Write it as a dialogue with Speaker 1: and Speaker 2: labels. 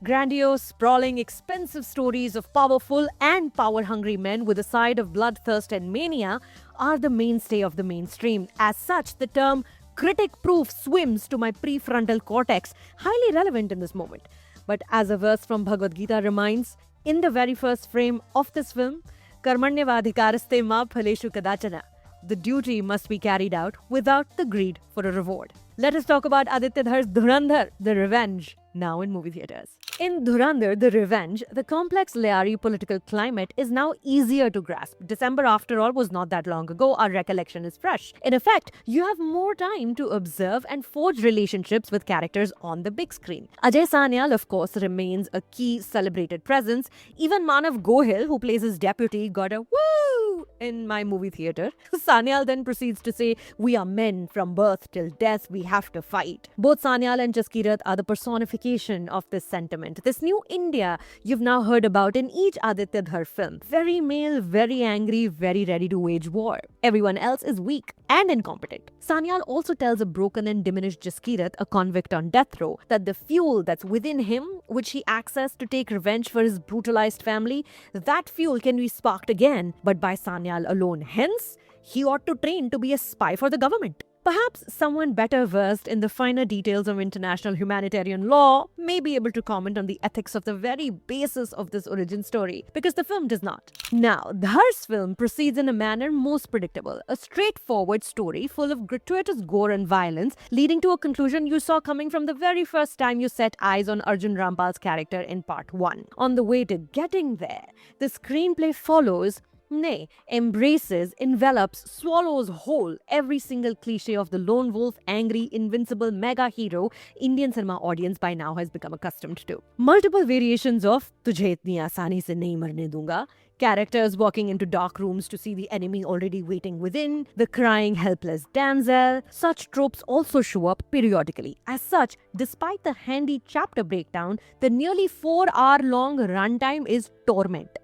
Speaker 1: Grandiose, sprawling, expensive stories of powerful and power-hungry men with a side of bloodthirst and mania are the mainstay of the mainstream. As such, the term critic-proof swims to my prefrontal cortex, highly relevant in this moment. But as a verse from Bhagavad Gita reminds, in the very first frame of this film, Karmanyavadhikaraste ma phaleshu kadachana. The duty must be carried out without the greed for a reward. Let us talk about Aditya Dhar's Dhurandhar, The Revenge, now in movie theaters. In Dhurandhar, The Revenge, the complex Layari political climate is now easier to grasp. December, after all, was not that long ago. Our recollection is fresh. In effect, you have more time to observe and forge relationships with characters on the big screen. Ajay Sanyal, of course, remains a key celebrated presence. Even Manav Gohil, who plays his deputy, got a woo in my movie theater. Sanyal then proceeds to say, "We are men from birth till death, we have to fight." Both Sanyal and Jaskirat are the personification of this sentiment. This new India you've now heard about in each Aditya Dhar film. Very male, very angry, very ready to wage war. Everyone else is weak and incompetent. Sanyal also tells a broken and diminished Jaskirat, a convict on death row, that the fuel that's within him, which he accessed to take revenge for his brutalized family, that fuel can be sparked again, but by Sanyal alone. Hence, he ought to train to be a spy for the government. Perhaps someone better versed in the finer details of international humanitarian law may be able to comment on the ethics of the very basis of this origin story, because the film does not. Now, Dhar's film proceeds in a manner most predictable, a straightforward story full of gratuitous gore and violence, leading to a conclusion you saw coming from the very first time you set eyes on Arjun Rampal's character in part 1. On the way to getting there, the screenplay follows, nay, embraces, envelops, swallows whole every single cliche of the lone wolf, angry, invincible mega hero Indian cinema audience by now has become accustomed to. Multiple variations of "Tujhe itni aasani se nahi marne dunga," characters walking into dark rooms to see the enemy already waiting within, the crying helpless damsel, such tropes also show up periodically. As such, despite the handy chapter breakdown, the nearly 4-hour long runtime is torment.